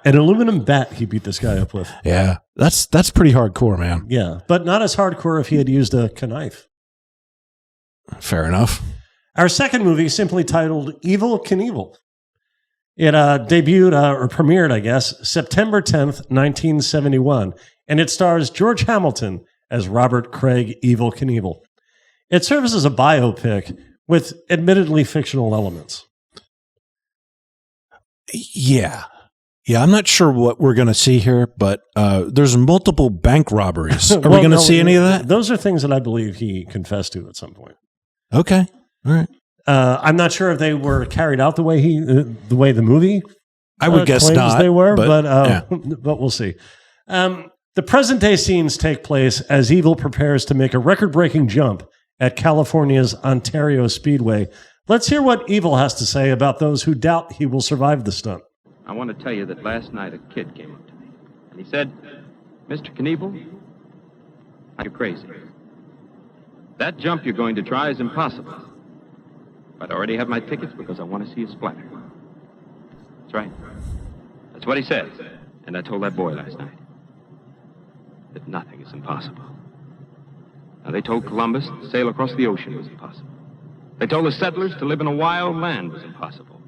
An aluminum bat he beat this guy up with. Yeah, that's pretty hardcore, man. Yeah, but not as hardcore if he had used a knife. Fair enough. Our second movie, simply titled Evel Knievel. It debuted, or premiered, I guess, September 10th, 1971, and it stars George Hamilton as Robert Craig Evel Knievel. It serves as a biopic with admittedly fictional elements. Yeah. Yeah, I'm not sure what we're going to see here, but there's multiple bank robberies. Are we going to see any of that? Those are things that I believe he confessed to at some point. Okay. All right. I'm not sure if they were carried out the way the movie. I would guess not. They were, but but we'll see. The present day scenes take place as Evel prepares to make a record-breaking jump at California's Ontario Speedway. Let's hear what Evel has to say about those who doubt he will survive the stunt. I want to tell you that last night a kid came up to me, and he said, "Mr. Knievel, you're crazy. That jump you're going to try is impossible. But I already have my tickets because I want to see you splatter." That's right. That's what he said. And I told that boy last night that nothing is impossible. Now, they told Columbus to sail across the ocean was impossible. They told the settlers to live in a wild land was impossible.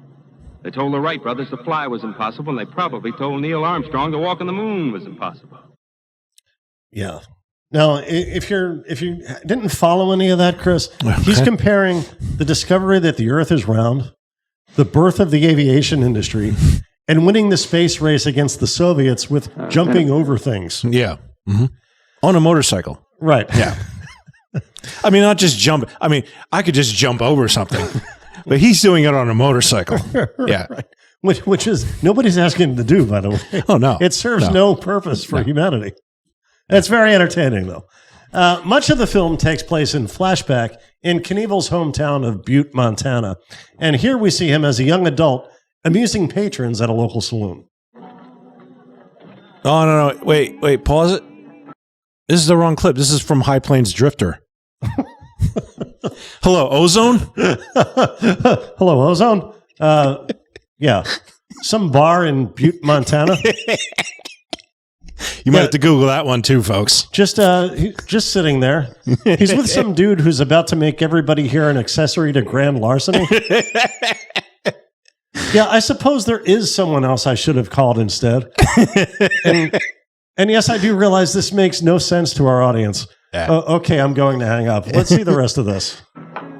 They told the Wright brothers to fly was impossible, and they probably told Neil Armstrong to walk on the moon was impossible. Yeah. Now, if you didn't follow any of that, Chris, he's comparing the discovery that the Earth is round, the birth of the aviation industry, and winning the space race against the Soviets with jumping over things. Yeah. Mm-hmm. On a motorcycle. Right. Yeah. I mean, not just jump. I mean, I could just jump over something, but he's doing it on a motorcycle. Yeah. Right. Which is, nobody's asking him to do, by the way. Oh, no. It serves no purpose for humanity. It's very entertaining, though. Much of the film takes place in flashback in Knievel's hometown of Butte, Montana. And here we see him as a young adult amusing patrons at a local saloon. Oh, no. Wait. Pause it. This is the wrong clip. This is from High Plains Drifter. Hello, Ozone? Hello, Ozone? Yeah. Some bar in Butte, Montana. You might have to Google that one too, folks. Just sitting there. He's with some dude who's about to make everybody here an accessory to grand larceny. Yeah, I suppose there is someone else I should have called instead. And yes, I do realize this makes no sense to our audience. Yeah. Okay, I'm going to hang up. Let's see the rest of this. How's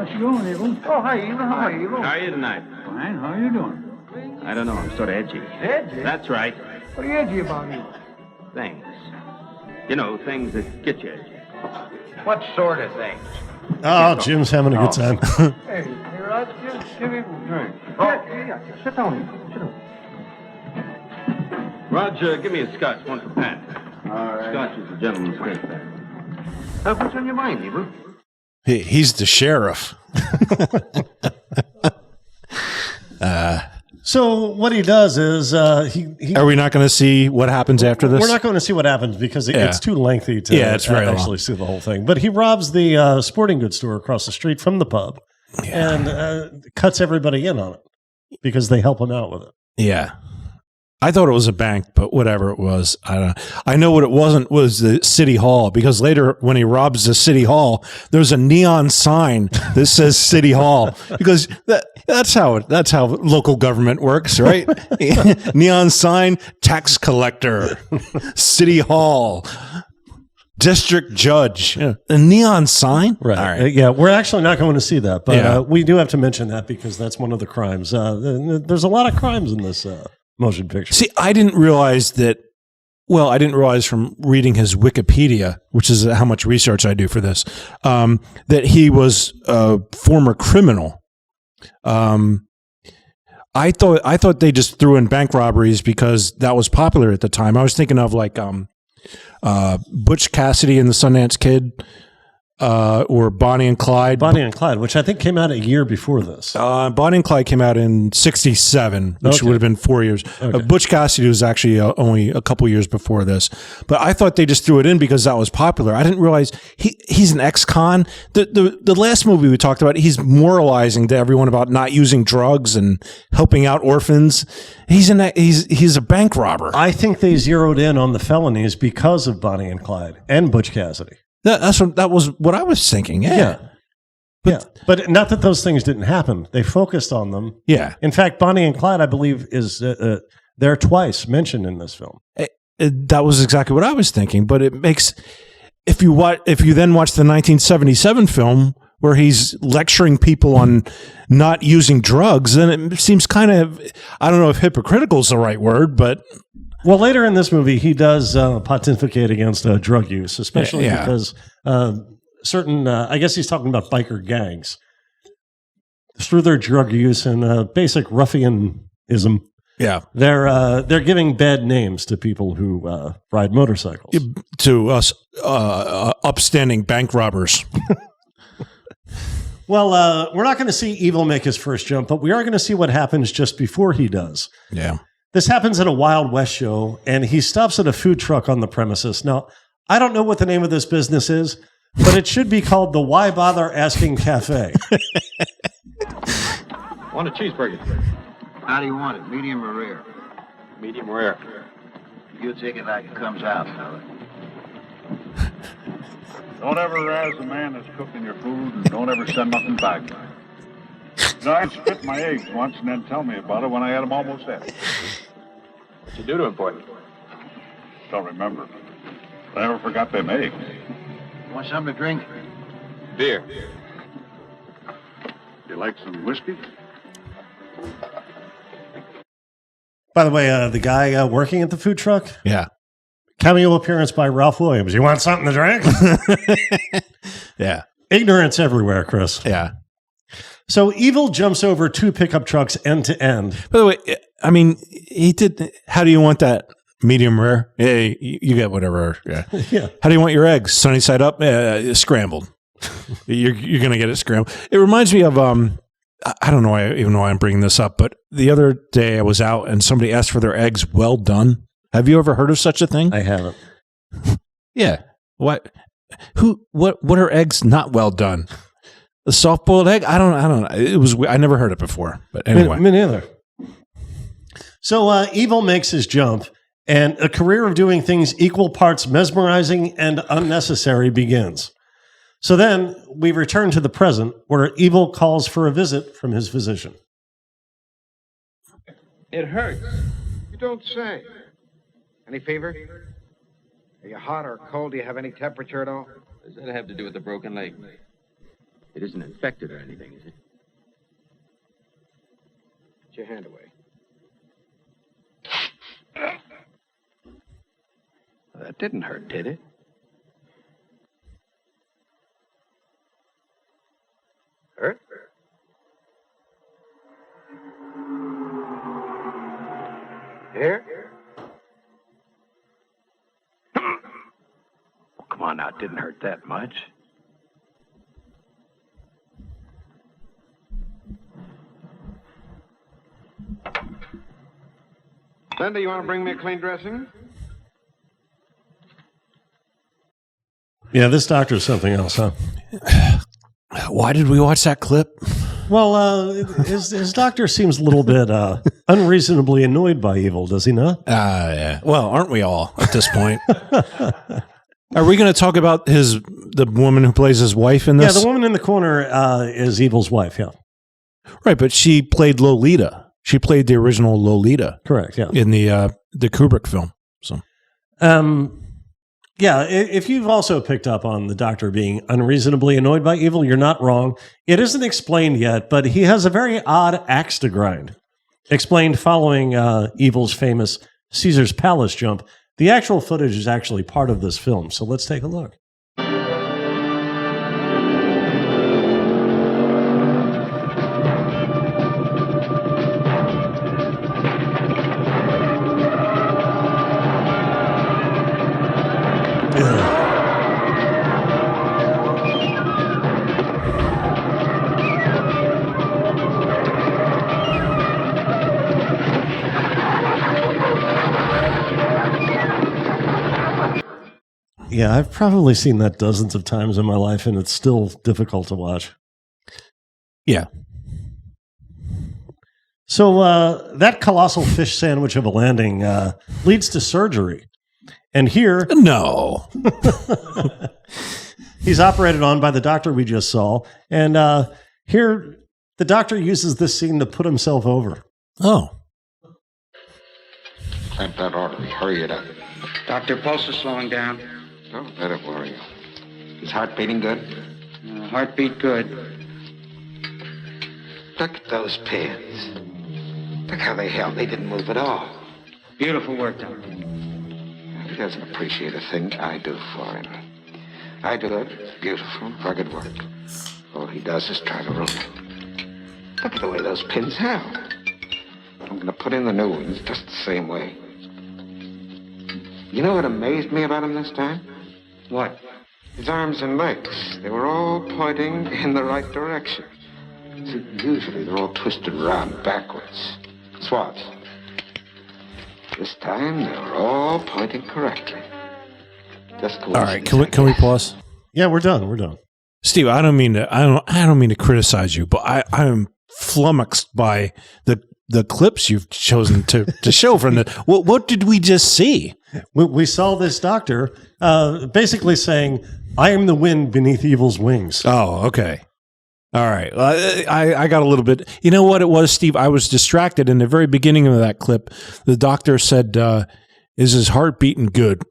it going, Evel? Oh, hi, Evel. How are you? How are you tonight? Fine. How are you doing? I don't know. I'm sort of edgy. Edgy? That's right. What are you edgy about, Evel? Things. You know, things that get you edgy. What sort of things? Oh, Jim's having a good time. Hey, Rod, give me a drink. Oh, yeah. Sit down. Sit down. Roger, give me a scotch, one for Pat. All right. Scotch is a gentleman's drink there. What's on your mind, Evel? He's the sheriff. So what he does is he Are we not going to see what happens after this? We're not going to see what happens because it's too lengthy to it's very actually see the whole thing. But he robs the sporting goods store across the street from the pub and cuts everybody in on it because they help him out with it. Yeah. I thought it was a bank, but whatever it was, I don't know. I know what it wasn't was the city hall, because later when he robs the city hall, there's a neon sign that says City Hall, because that's how local government works, right? Neon sign, tax collector, City Hall, district judge, a neon sign, right? All right. Yeah, we're actually not going to see that, but we do have to mention that because that's one of the crimes. There's a lot of crimes in this motion picture. See, I didn't realize that. Well, I didn't realize from reading his Wikipedia, which is how much research I do for this, that he was a former criminal. I thought they just threw in bank robberies because that was popular at the time. I was thinking of like Butch Cassidy and the Sundance Kid. or Bonnie and Clyde. Bonnie and Clyde, which I think came out a year before this. Bonnie and Clyde came out in 67, which Okay. would have been 4 years. Okay. Butch Cassidy was actually only a couple years before this. But I thought they just threw it in because that was popular. I didn't realize he's an ex-con. The last movie we talked about, he's moralizing to everyone about not using drugs and helping out orphans. He's a bank robber. I think they zeroed in on the felonies because of Bonnie and Clyde and Butch Cassidy. That was what I was thinking. Yeah. But not that those things didn't happen. They focused on them. Yeah. In fact, Bonnie and Clyde, I believe, is there twice mentioned in this film. That was exactly what I was thinking. But it makes if you then watch the 1977 film where he's lecturing people on not using drugs, then it seems kind of, I don't know if hypocritical is the right word, but. Well, later in this movie, he does pontificate against drug use, especially because certain, I guess he's talking about biker gangs. Through their drug use and basic ruffianism, they're giving bad names to people who ride motorcycles. To us upstanding bank robbers. Well, we're not going to see Evel make his first jump, but we are going to see what happens just before he does. Yeah. This happens at a Wild West show, and he stops at a food truck on the premises. Now, I don't know what the name of this business is, but it should be called the Why Bother Asking Cafe. Want a cheeseburger? How do you want it, medium or rare? Medium rare. You take it like it comes out, fella. Don't ever razz a man that's cooking your food, and don't ever send nothing back. I spit my eggs once and then tell me about it when I had them almost empty. What'd you do to him, boy? Don't remember. I never forgot them eggs. Want something to drink? Beer. You like some whiskey? By the way, the guy working at the food truck, Yeah. cameo appearance by Ralph Williams. You want something to drink? Yeah. Ignorance everywhere, Chris. Yeah. So Evel jumps over two pickup trucks end to end. By the way, I mean, he did. How do you want that? Medium rare? Yeah, you get whatever. Yeah. Yeah. How do you want your eggs? Sunny side up? Scrambled. You're going to get it scrambled. It reminds me of, I don't know even why I'm bringing this up, but the other day I was out and somebody asked for their eggs well done. Have you ever heard of such a thing? I haven't. Yeah. What are eggs not well done? A soft boiled egg? I don't know. It was, I never heard it before, but anyway. Me neither. So Evel makes his jump, and a career of doing things equal parts mesmerizing and unnecessary begins. So then we return to the present, where Evel calls for a visit from his physician. It hurts. You don't say. Any fever? Are you hot or cold? Do you have any temperature at all? Does that have to do with the broken leg? It isn't infected or anything, is it? Put your hand away. That didn't hurt, did it? Hurt? Here? Well, come on now, it didn't hurt that much. Linda, you want to bring me a clean dressing? Yeah, this doctor's something else, huh? Why did we watch that clip? Well, his doctor seems a little bit unreasonably annoyed by Evel, does he not? Yeah. Well, aren't we all at this point? Are we going to talk about the woman who plays his wife in this? Yeah, the woman in the corner is Evel's wife, yeah. Right, but she played Lolita. She played the original Lolita. Correct, yeah. In the Kubrick film. So, yeah, if you've also picked up on the doctor being unreasonably annoyed by Evel, you're not wrong. It isn't explained yet, but he has a very odd axe to grind. Explained following Evel's famous Caesar's Palace jump. The actual footage is actually part of this film, so let's take a look. Yeah, I've probably seen that dozens of times in my life, and it's still difficult to watch. Yeah. So that colossal fish sandwich of a landing leads to surgery. And here, No. he's operated on by the doctor we just saw. And here, the doctor uses this scene to put himself over. Oh. Clamp that artery. Hurry it up. Doctor, pulse is slowing down. Don't let it worry you. His heart beating good? Heartbeat good. Look at those pins. Look how they held. They didn't move at all. Beautiful work, Doctor. He doesn't appreciate a thing I do for him. I do it. Beautiful, rugged work. All he does is try to ruin it. Look at the way those pins held. I'm going to put in the new ones just the same way. You know what amazed me about him this time? What? His arms and legs. They were all pointing in the right direction. See, usually they're all twisted around backwards. Swats. This time they were all pointing correctly. Just All right. Can we pause? Yeah, we're done. We're done. Steve, I don't mean to criticize you, but I'm flummoxed by the clips you've chosen to show from the. What did we just see? We saw this doctor basically saying, "I am the wind beneath evil's wings." Oh, okay. All right. I got a little bit. You know what it was, Steve? I was distracted in the very beginning of that clip. The doctor said, "Is his heart beating good?"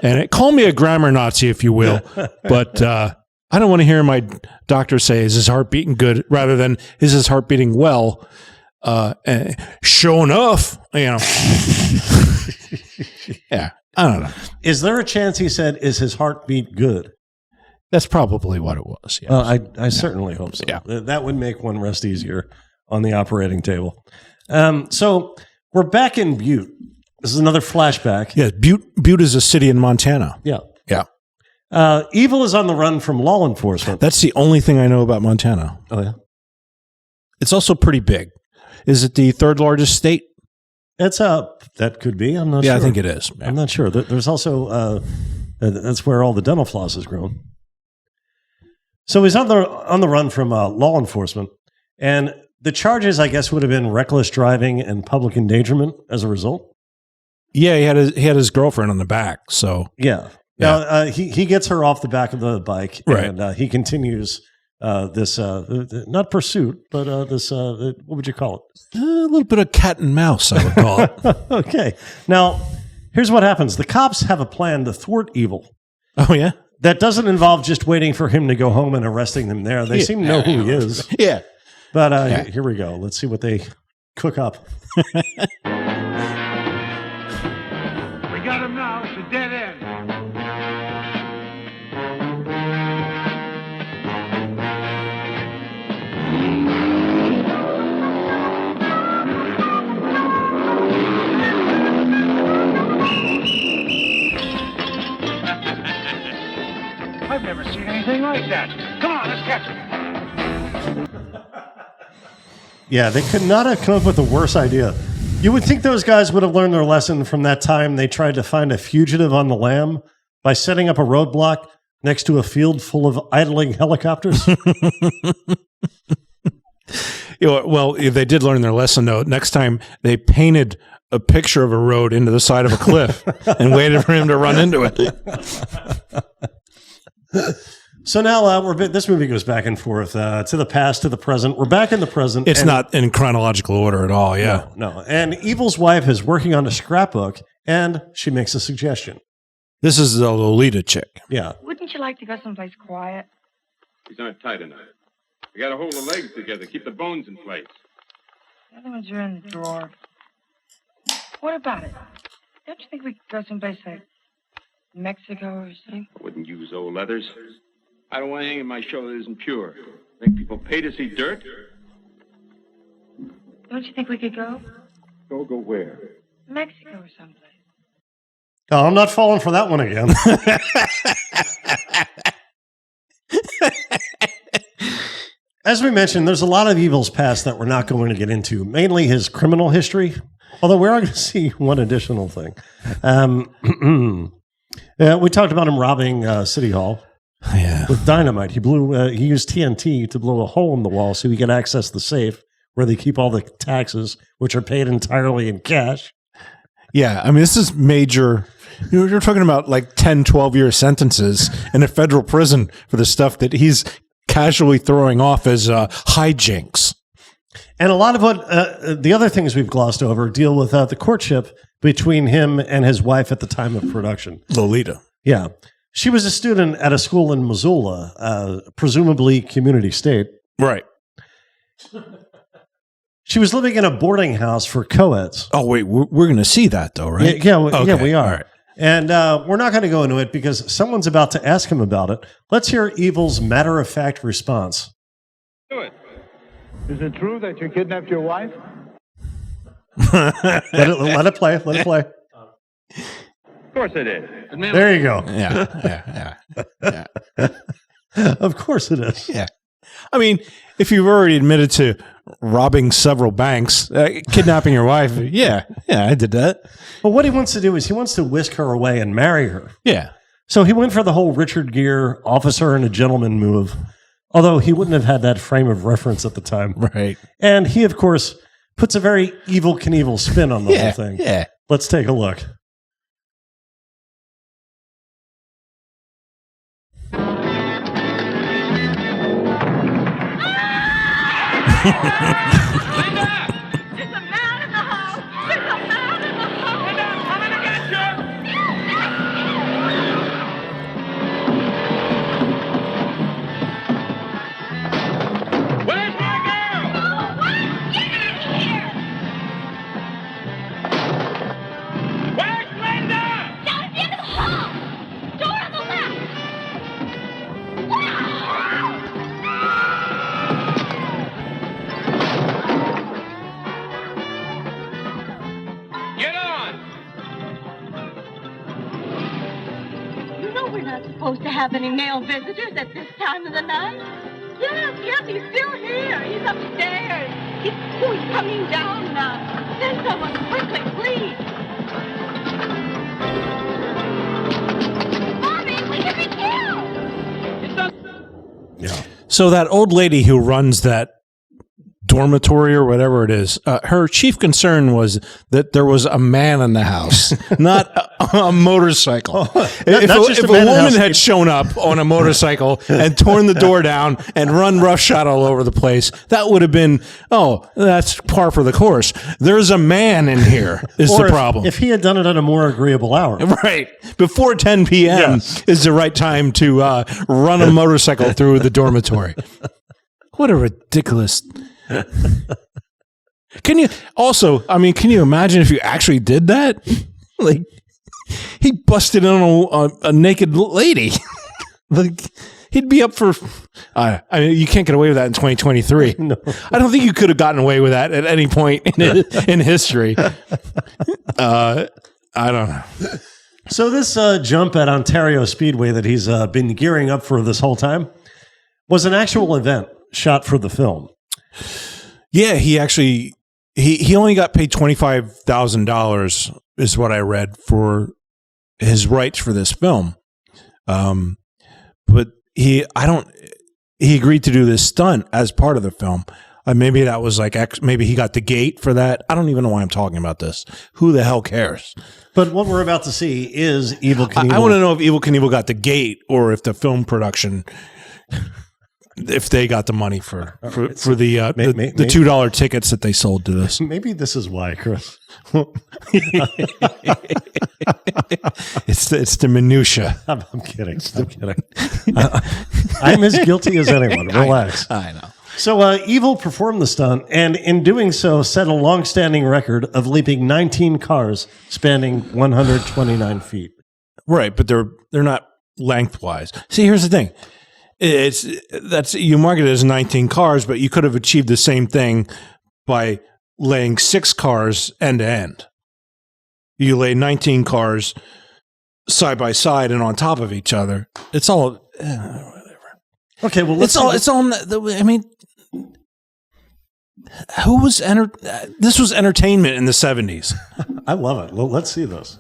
And call me a grammar Nazi, if you will, but I don't want to hear my doctor say, "Is his heart beating good?" rather than, "Is his heart beating well?" Sure enough, yeah. I don't know. Is there a chance he said, "Is his heart beat good"? That's probably what it was. Yes. Well, I certainly hope so. Yeah. That would make one rest easier on the operating table. So we're back in Butte. This is another flashback. Yeah, Butte is a city in Montana. Yeah. Yeah. Evil is on the run from law enforcement. That's the only thing I know about Montana. Oh, yeah. It's also pretty big. Is it the third largest state? It's that could be. I'm not sure. Yeah, I think it is. I'm not sure. There's also that's where all the dental floss is grown. So he's on the run from law enforcement, and the charges, I guess, would have been reckless driving and public endangerment as a result. Yeah, he had his girlfriend on the back. So Yeah. Now he gets her off the back of the bike, Right. and he continues this not pursuit, but this what would you call it? a little bit of cat and mouse, I would call it. Okay. Now here's what happens: the cops have a plan to thwart Evil. Oh yeah. That doesn't involve just waiting for him to go home and arresting him there. They seem to know who he is. Yeah. But here we go. Let's see what they cook up. We got him now. It's a dead end. I've never seen anything like that. Come on, let's catch him. Yeah, they could not have come up with a worse idea. You would think those guys would have learned their lesson from that time they tried to find a fugitive on the lam by setting up a roadblock next to a field full of idling helicopters. Well, if they did learn their lesson, though, next time they painted a picture of a road into the side of a cliff and waited for him to run into it. So now this movie goes back and forth to the past, to the present. We're back in the present. It's not in chronological order at all. Yeah. No. And Evil's wife is working on a scrapbook, and she makes a suggestion. This is the Lolita chick. Yeah. Wouldn't you like to go someplace quiet? He's not tight enough. You gotta hold the legs together, keep the bones in place. The other ones are in the drawer. What about it? Don't you think we could go someplace like Mexico or something? I wouldn't use old leathers. I don't want anything in my show that isn't pure. Make people pay to see dirt? Don't you think we could go? Go where? Mexico or someplace. Oh, I'm not falling for that one again. As we mentioned, there's a lot of Evil's past that we're not going to get into, mainly his criminal history, although we are going to see one additional thing. We talked about him robbing City Hall with dynamite. He used TNT to blow a hole in the wall so he could access the safe where they keep all the taxes, which are paid entirely in cash. Yeah, I mean, this is major. You're talking about like 10, 12-year sentences in a federal prison for the stuff that he's casually throwing off as hijinks. And a lot of what the other things we've glossed over deal with the courtship between him and his wife at the time of production. Lolita. Yeah. She was a student at a school in Missoula, presumably community state. Right. She was living in a boarding house for co-eds. Oh, wait, we're going to see that, though, right? Yeah, we are. Right. And we're not going to go into it because someone's about to ask him about it. Let's hear Evel's matter-of-fact response. Do it. Is it true that you kidnapped your wife? Let it play. Let it play. Of course it is. There you go. Yeah. Of course it is. Yeah. I mean, if you've already admitted to robbing several banks, kidnapping your wife, yeah, I did that. Well, what he wants to do is he wants to whisk her away and marry her. Yeah. So he went for the whole Richard Gere officer and a gentleman move, although he wouldn't have had that frame of reference at the time. Right. And he, of course, puts a very Evel Knievel spin on the whole thing. Yeah. Let's take a look. Linda! There's a man in the house! There's a man in the house! Linda, I'm coming to get you! Where's my girl? What? Get out of here! Where's Linda? Down at the end of the hall! Door on the left! Get on! You know we're not supposed to have any male visitors at this time of the night. Yes, he's still here. He's upstairs. He's coming down now. Send someone quickly, please. Mommy, we could be killed. Yeah. So that old lady who runs that dormitory or whatever it is, her chief concern was that there was a man in the house, not a motorcycle. If a woman had shown up on a motorcycle and torn the door down and run roughshod all over the place, that would have been, that's par for the course. There's a man in here is the problem. If he had done it at a more agreeable hour. Right. Before 10 p.m. is the right time to run a motorcycle through the dormitory. What a ridiculous... Can you imagine if you actually did that? Like, he busted on a naked lady. Like, he'd be up for. I mean, you can't get away with that in 2023. No. I don't think you could have gotten away with that at any point in history. I don't know. So this jump at Ontario Speedway that he's been gearing up for this whole time was an actual event shot for the film. Yeah, he actually he only got paid $25,000 is what I read for his rights for this film. But he agreed to do this stunt as part of the film. Maybe that was like maybe he got the gate for that. I don't even know why I'm talking about this. Who the hell cares? But what we're about to see is Evel Knievel. I want to know if Evel Knievel got the gate or if the film production. If they got the money for the $2 tickets that they sold to this. Maybe this is why, Chris. It's the minutia. I'm kidding. I'm as guilty as anyone. Relax. I know. So Evel performed the stunt, and in doing so, set a long-standing record of leaping 19 cars spanning 129 feet. Right, but they're not lengthwise. See, here's the thing. You market it as 19 cars, but you could have achieved the same thing by laying 6 cars end to end. You lay 19 cars side by side and on top of each other. It's all whatever. Okay, well, it's all. I mean, who was this was entertainment in the 70s. I love it. Well, let's see this.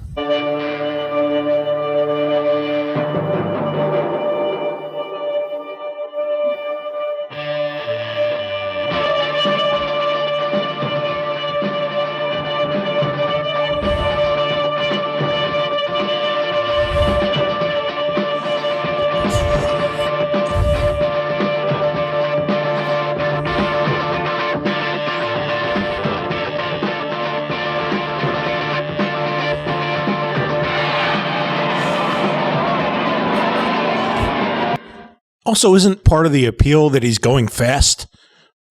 Also, isn't part of the appeal that he's going fast?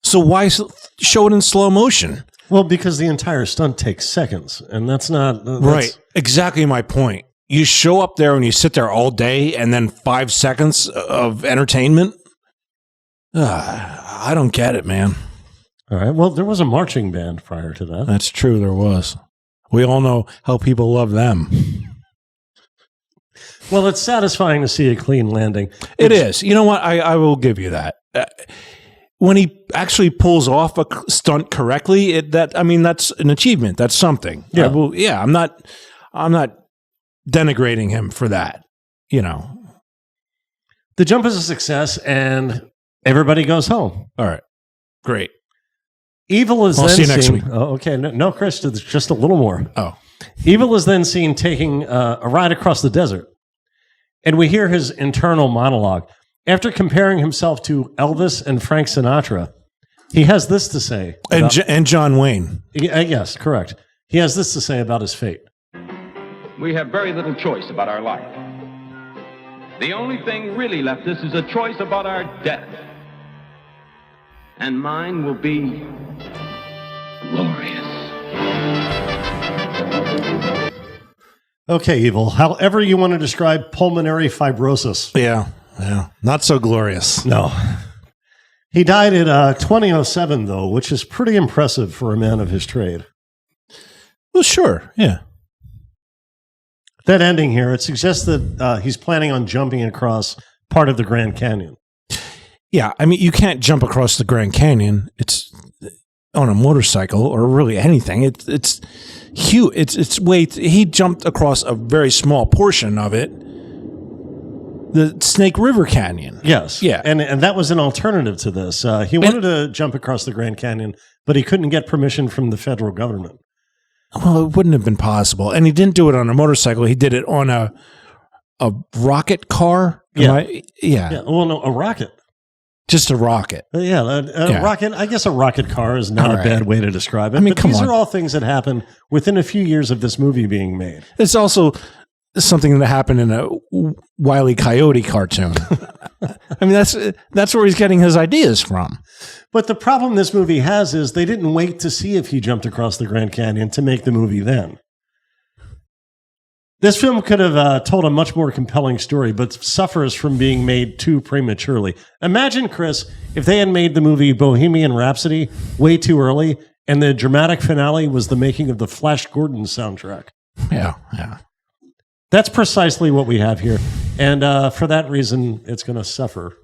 So why show it in slow motion? Well, because the entire stunt takes seconds, and that's not... Right. Exactly my point. You show up there and you sit there all day and then 5 seconds of entertainment? I don't get it, man. All right. Well, there was a marching band prior to that. That's true. There was. We all know how people love them. Well, it's satisfying to see a clean landing. It is. You know what? I will give you that. When he actually pulls off a stunt correctly, that's an achievement. That's something. Yeah. I'm not denigrating him for that. You know. The jump is a success, and everybody goes home. All right. Great. Evel is I'll then see you next seen, week. Oh, okay. No, Chris, there's just a little more. Oh. Evel is then seen taking a ride across the desert, and we hear his internal monologue. After comparing himself to Elvis and Frank Sinatra, he has this to say. And John Wayne. Yes, correct. He has this to say about his fate. We have very little choice about our life. The only thing really left us is a choice about our death. And mine will be glorious. Okay, Evel. However you want to describe pulmonary fibrosis. Yeah. Not so glorious. No. He died at 2007, though, which is pretty impressive for a man of his trade. Well, sure. Yeah. That ending here, it suggests that he's planning on jumping across part of the Grand Canyon. Yeah, I mean, you can't jump across the Grand Canyon. It's on a motorcycle or really anything. It's huge. It's way. He jumped across a very small portion of it, the Snake River Canyon. Yes, yeah, and that was an alternative to this. He wanted to jump across the Grand Canyon, but he couldn't get permission from the federal government. Well, it wouldn't have been possible, and he didn't do it on a motorcycle. He did it on a rocket car. Yeah. Well, no, a rocket. Just a rocket. A rocket. I guess a rocket car is not a bad way to describe it. I mean, but these are all things that happen within a few years of this movie being made. It's also something that happened in a Wile E. Coyote cartoon. I mean, that's where he's getting his ideas from. But the problem this movie has is they didn't wait to see if he jumped across the Grand Canyon to make the movie then. This film could have told a much more compelling story, but suffers from being made too prematurely. Imagine, Chris, if they had made the movie Bohemian Rhapsody way too early, and the dramatic finale was the making of the Flash Gordon soundtrack. Yeah. That's precisely what we have here. And for that reason, it's going to suffer.